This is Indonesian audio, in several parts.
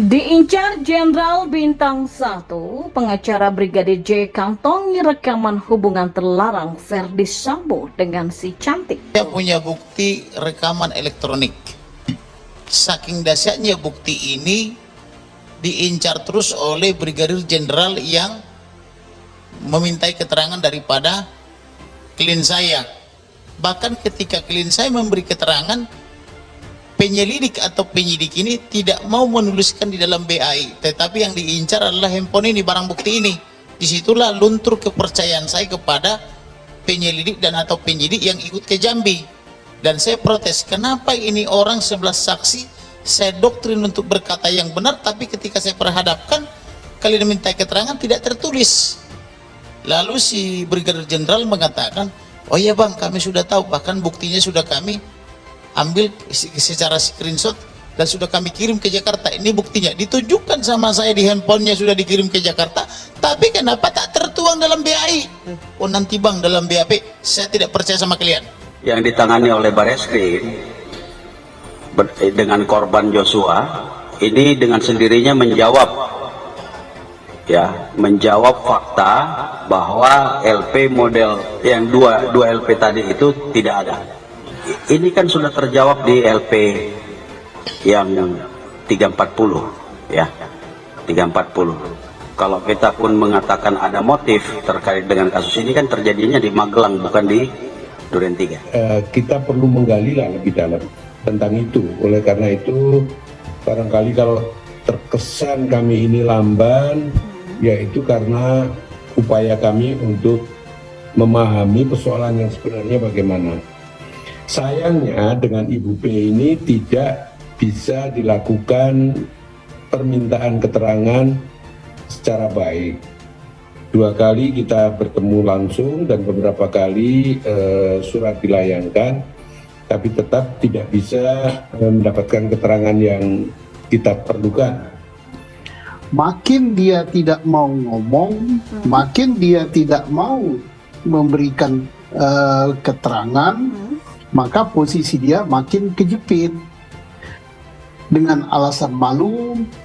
Diincar Jenderal Bintang 1, pengacara Brigadir J kantongi rekaman hubungan terlarang Verdi Sambo dengan si cantik. Saya punya bukti rekaman elektronik. Saking dahsyatnya bukti ini diincar terus oleh Brigadir Jenderal yang memintai keterangan daripada klien saya. Bahkan ketika klien saya memberi keterangan, penyelidik atau penyidik ini tidak mau menuliskan di dalam BAI, tetapi yang diincar adalah handphone ini, barang bukti ini. Disitulah luntur kepercayaan saya kepada penyelidik dan atau penyidik yang ikut ke Jambi. Dan saya protes, kenapa ini orang 11 saksi saya doktrin untuk berkata yang benar, tapi ketika saya perhadapkan kalian minta keterangan tidak tertulis. Lalu si Brigadir Jenderal mengatakan, oh iya bang, kami sudah tahu, bahkan buktinya sudah kami ambil secara screenshot dan sudah kami kirim ke Jakarta. Ini buktinya ditunjukkan sama saya di handphonenya, sudah dikirim ke Jakarta, tapi kenapa tak tertuang dalam BAI? Oh nanti bang, dalam BAP saya tidak percaya sama kalian. Yang ditangani oleh Bareskrim dengan korban Joshua ini dengan sendirinya menjawab fakta bahwa LP model yang dua LP tadi itu tidak ada. Ini kan sudah terjawab di LP yang 340 ya, 340. Kalau kita pun mengatakan ada motif terkait dengan kasus ini, kan terjadinya di Magelang bukan di Duren 3. Kita perlu menggali lah lebih dalam tentang itu. Oleh karena itu barangkali kalau terkesan kami ini lamban, yaitu karena upaya kami untuk memahami persoalan yang sebenarnya bagaimana. Sayangnya dengan Ibu P ini tidak bisa dilakukan permintaan keterangan secara baik. 2 kali kita bertemu langsung dan beberapa kali surat dilayangkan, tapi tetap tidak bisa mendapatkan keterangan yang kita perlukan. Makin dia tidak mau ngomong, makin dia tidak mau memberikan keterangan, maka posisi dia makin kejepit. Dengan alasan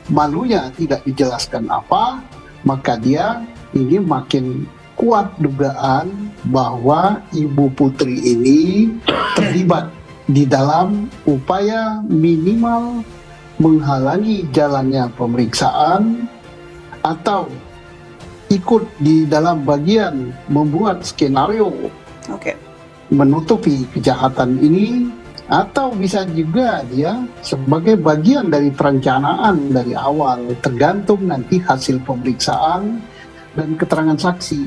malunya tidak dijelaskan apa, maka dia ini makin kuat dugaan bahwa Ibu Putri ini terlibat di dalam upaya minimal menghalangi jalannya pemeriksaan atau ikut di dalam bagian membuat skenario menutupi kejahatan ini, atau bisa juga dia sebagai bagian dari perencanaan dari awal, tergantung nanti hasil pemeriksaan dan keterangan saksi.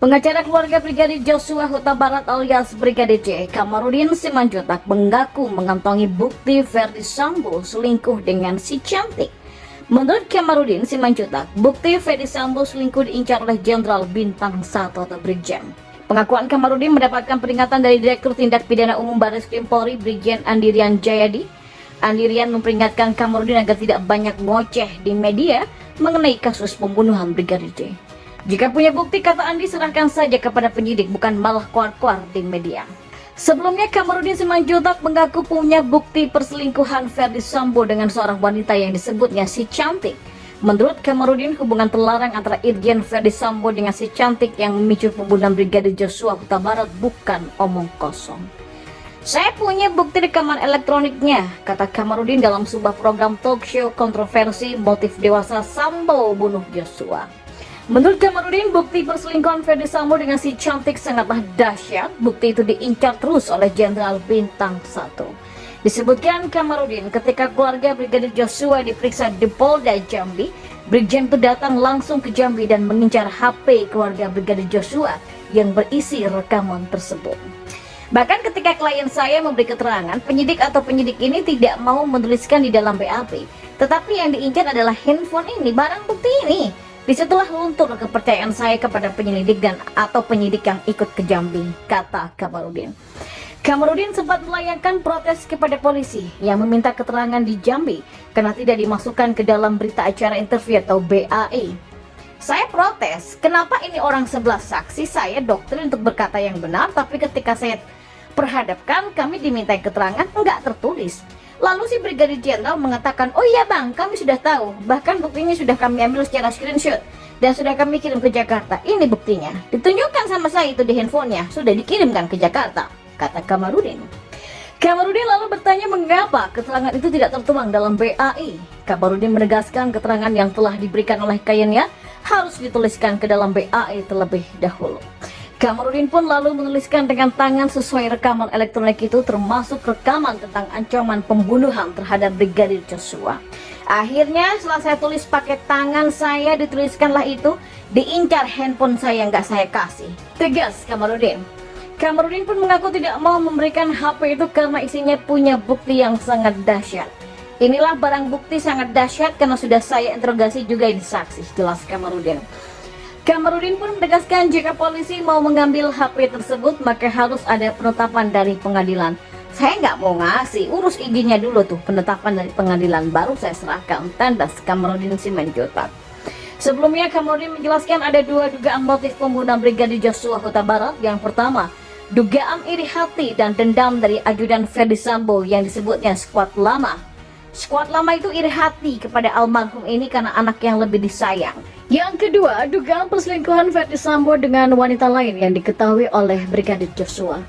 Pengacara keluarga Brigadir Joshua Huta Barat alias Brigadir J, Kamarudin Simanjuntak, mengaku mengantongi bukti Verdi Sambo selingkuh dengan si cantik. Menurut Kamarudin Simanjuntak, bukti Verdi Sambo selingkuh diincar oleh Jenderal Bintang 1 atau Brigjen. Pengakuan Kamarudin mendapatkan peringatan dari Direktur Tindak Pidana Umum Bareskrim Polri Brigjen Andirian Jayadi. Andirian memperingatkan Kamarudin agar tidak banyak ngoceh di media mengenai kasus pembunuhan Brigadir J. Jika punya bukti, kata Andi, serahkan saja kepada penyidik, bukan malah keluar-keluar di media. Sebelumnya, Kamarudin Simanjuntak mengaku punya bukti perselingkuhan Verdi Sambo dengan seorang wanita yang disebutnya si cantik. Menurut Kamarudin, hubungan terlarang antara Irjen Verdi Sambo dengan si cantik yang memicu pembunuhan Brigadir Joshua Huta Barat bukan omong kosong. Saya punya bukti rekaman elektroniknya, kata Kamarudin dalam sebuah program talk show kontroversi motif dewasa Sambo bunuh Joshua. Menurut Kamarudin, bukti perselingkuhan Verdi Sambo dengan si cantik sangatlah dahsyat. Bukti itu diincar terus oleh Jenderal Bintang 1. Disebutkan Kamarudin, ketika keluarga Brigadir Joshua diperiksa di Polda Jambi, Brigjen itu datang langsung ke Jambi dan mengincar HP keluarga Brigadir Joshua yang berisi rekaman tersebut. Bahkan ketika klien saya memberi keterangan, penyidik atau penyidik ini tidak mau menuliskan di dalam BAP, tetapi yang diincar adalah handphone ini, barang bukti ini. Disitulah luntur kepercayaan saya kepada penyelidik dan atau penyidik yang ikut ke Jambi, kata Kamarudin. Kamarudin sempat melayangkan protes kepada polisi yang meminta keterangan di Jambi karena tidak dimasukkan ke dalam berita acara interview atau BAE. Saya protes, kenapa ini orang 11 saksi, saya doktrin untuk berkata yang benar, tapi ketika saya perhadapkan kami dimintai keterangan enggak tertulis. Lalu si Brigadir Jenderal mengatakan, oh iya bang, kami sudah tahu, bahkan buktinya sudah kami ambil secara screenshot dan sudah kami kirim ke Jakarta. Ini buktinya, ditunjukkan sama saya itu di handphonenya, sudah dikirimkan ke Jakarta, kata Kamarudin. Kamarudin lalu bertanya mengapa keterangan itu tidak tertuang dalam BAI. Kamarudin menegaskan keterangan yang telah diberikan oleh kliennya harus dituliskan ke dalam BAI terlebih dahulu. Kamarudin pun lalu menuliskan dengan tangan sesuai rekaman elektronik itu, termasuk rekaman tentang ancaman pembunuhan terhadap Brigadir Joshua. Akhirnya setelah saya tulis pakai tangan saya, dituliskanlah itu, diincar handphone saya, nggak saya kasih, tegas Kamarudin. Kamarudin pun mengaku tidak mau memberikan HP itu karena isinya punya bukti yang sangat dahsyat. Inilah barang bukti sangat dahsyat karena sudah saya interogasi juga ini saksi, jelas Kamarudin. Kamarudin pun menegaskan jika polisi mau mengambil HP tersebut maka harus ada penetapan dari pengadilan. Saya nggak mau ngasih, urus izinnya dulu tuh, penetapan dari pengadilan baru saya serahkan, tandas Kamarudin Simanjuntak. Sebelumnya Kamarudin menjelaskan ada dua dugaan motif pembunuhan Brigadir Joshua Huta Barat. Yang pertama, dugaan iri hati dan dendam dari ajudan Ferdi Sambo yang disebutnya Squad Lama. Squad Lama itu iri hati kepada almarhum ini karena anak yang lebih disayang. Yang kedua, dugaan perselingkuhan Ferdi Sambo dengan wanita lain yang diketahui oleh Brigadir Joshua.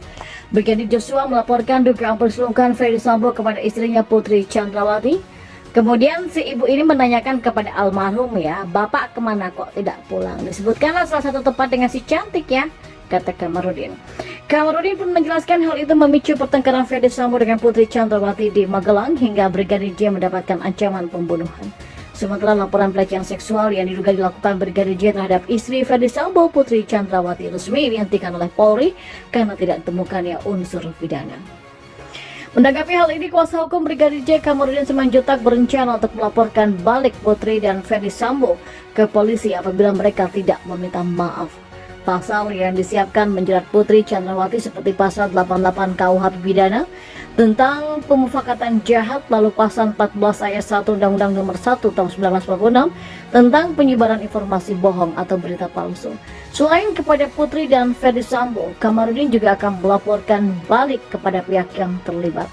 Brigadir Joshua melaporkan dugaan perselingkuhan Ferdi Sambo kepada istrinya Putri Chandrawati. Kemudian si ibu ini menanyakan kepada almarhum, ya, bapak kemana kok tidak pulang? Disebutkanlah salah satu tempat dengan si cantik, ya, kata Kamarudin. Kamarudin pun menjelaskan hal itu memicu pertengkaran Ferdi Sambo dengan Putri Chandrawati di Magelang hingga Brigadir J mendapatkan ancaman pembunuhan. Sementara laporan pelecehan seksual yang diduga dilakukan Brigadir J terhadap istri Ferdi Sambo, Putri Chandrawati, resmi dihentikan oleh Polri karena tidak ditemukannya unsur pidana. Menanggapi hal ini, kuasa hukum Brigadir J Kamarudin Simanjuntak berencana untuk melaporkan balik Putri dan Ferdi Sambo ke polisi apabila mereka tidak meminta maaf. Pasal yang disiapkan menjerat Putri Chandrawati seperti pasal 88 KUH pidana tentang pemufakatan jahat, lalu pasal 14 ayat 1 Undang-Undang Nomor 1 Tahun 1946 tentang penyebaran informasi bohong atau berita palsu. Selain kepada Putri dan Ferdi Sambo, Kamarudin juga akan melaporkan balik kepada pihak yang terlibat.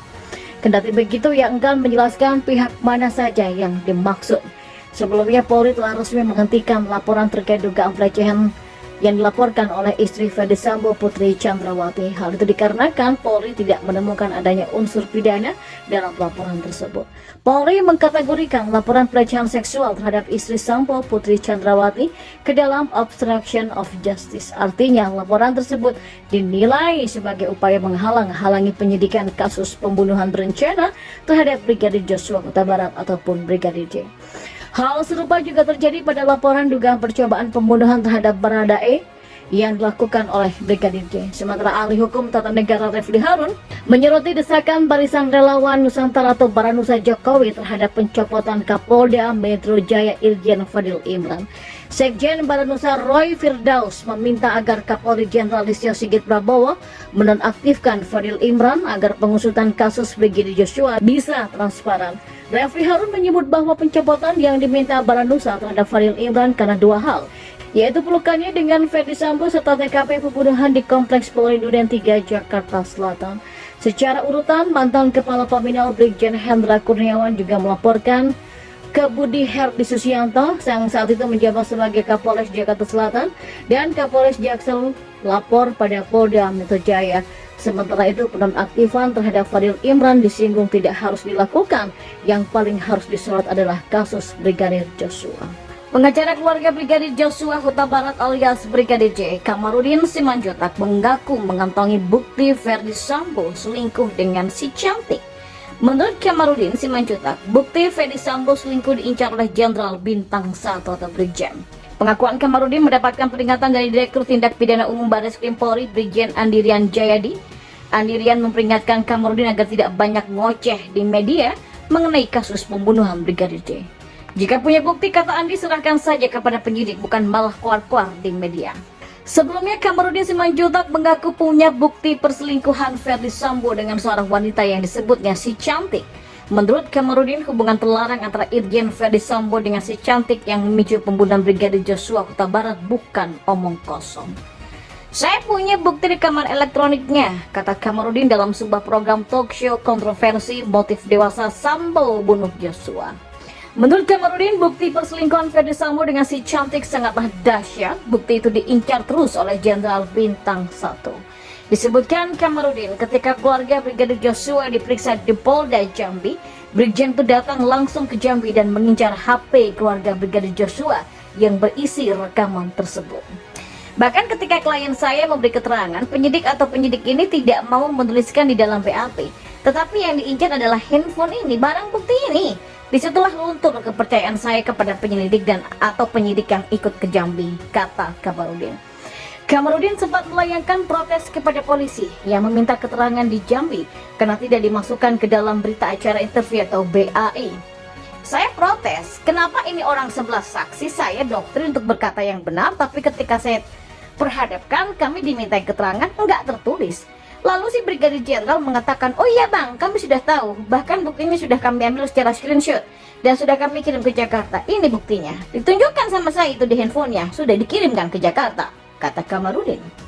Kendati begitu, ia enggan menjelaskan pihak mana saja yang dimaksud. Sebelumnya Polri telah resmi menghentikan laporan terkait dugaan pelecehan yang dilaporkan oleh istri Ferdi Sambo, Putri Chandrawati. Hal itu dikarenakan Polri tidak menemukan adanya unsur pidana dalam laporan tersebut. Polri mengkategorikan laporan pelecehan seksual terhadap istri Sambo, Putri Chandrawati ke dalam obstruction of justice. Artinya laporan tersebut dinilai sebagai upaya menghalang-halangi penyidikan kasus pembunuhan berencana terhadap Brigadir Joshua Huta Barat ataupun Brigadir J. Hal serupa juga terjadi pada laporan dugaan percobaan pembunuhan terhadap Baradae yang dilakukan oleh Brigadir J. Sementara ahli hukum tata negara Refli Harun menyoroti desakan Barisan Relawan Nusantara atau Baranusa Jokowi terhadap pencopotan Kapolda Metro Jaya Irjen Fadil Imran. Sekjen Baranusa Roy Firdaus meminta agar Kapolri Jenderal Listio Sigit Prabowo menonaktifkan Fadil Imran agar pengusutan kasus Brigadir Joshua bisa transparan. Refli Harun menyebut bahwa pencopotan yang diminta Baranusa terhadap Fadil Imran karena dua hal, yaitu pelukannya dengan Ferdi Sambo serta TKP pembunuhan di Kompleks Polri Duren 3 Jakarta Selatan. Secara urutan, mantan Kepala Paminal Brigjen Hendra Kurniawan juga melaporkan ke Budi Herdi Susianto yang saat itu menjabat sebagai Kapolres Jakarta Selatan dan Kapolres Jaksel lapor pada Polda Metro Jaya. Sementara itu penonaktifan terhadap Fadil Imran disinggung tidak harus dilakukan, yang paling harus disorot adalah kasus Brigadir Joshua. Pengacara keluarga Brigadir Joshua Huta Barat alias Brigadir J, Kamarudin Simanjuntak mengaku mengantongi bukti Ferdi Sambo selingkuh dengan si cantik. Menurut Kamarudin Simanjuntak, bukti Ferdi Sambo selingkuh diincar oleh Jenderal Bintang 1 atau Brigjen. Pengakuan Kamarudin mendapatkan peringatan dari Direktur Tindak Pidana Umum Barreskrim Polri Brigjen Andirian Jayadi. Andirian memperingatkan Kamarudin agar tidak banyak ngoceh di media mengenai kasus pembunuhan Brigadir J. Jika punya bukti, kata Andi, serahkan saja kepada penyidik, bukan malah keluar-keluar di media. Sebelumnya Kamarudin Simanjuntak mengaku punya bukti perselingkuhan Ferdi Sambo dengan seorang wanita yang disebutnya si cantik. Menurut Kamarudin, hubungan terlarang antara Irjen Ferdi Sambo dengan si cantik yang memicu pembunuhan Brigadir Joshua Huta Barat bukan omong kosong. Saya punya bukti rekaman elektroniknya, kata Kamarudin dalam sebuah program talk show kontroversi motif dewasa Sambo bunuh Joshua. Menurut Kamarudin, bukti perselingkuhan Ferdi Sambo dengan si cantik sangatlah dahsyat. Bukti itu diincar terus oleh Jenderal Bintang 1. Disebutkan Kamarudin, ketika keluarga Brigadir Joshua diperiksa di Polda Jambi, Brigjen itu datang langsung ke Jambi dan mengincar HP keluarga Brigadir Joshua yang berisi rekaman tersebut. Bahkan ketika klien saya memberi keterangan, penyidik ini tidak mau menuliskan di dalam BAP. Tetapi yang diincar adalah handphone ini, barang bukti ini. Disitulah luntur kepercayaan saya kepada penyelidik atau penyidik yang ikut ke Jambi, kata Kamarudin. Kamarudin sempat melayangkan protes kepada polisi yang meminta keterangan di Jambi karena tidak dimasukkan ke dalam berita acara interview atau BAI. Saya protes, kenapa ini orang sebelah saksi, saya doktrin untuk berkata yang benar, tapi ketika saya perhadapkan kami diminta keterangan enggak tertulis. Lalu si Brigadir Jenderal mengatakan, oh iya bang, kami sudah tahu, bahkan buktinya sudah kami ambil secara screenshot dan sudah kami kirim ke Jakarta. Ini buktinya, ditunjukkan sama saya itu di handphonenya, sudah dikirimkan ke Jakarta, kata Kamarudin.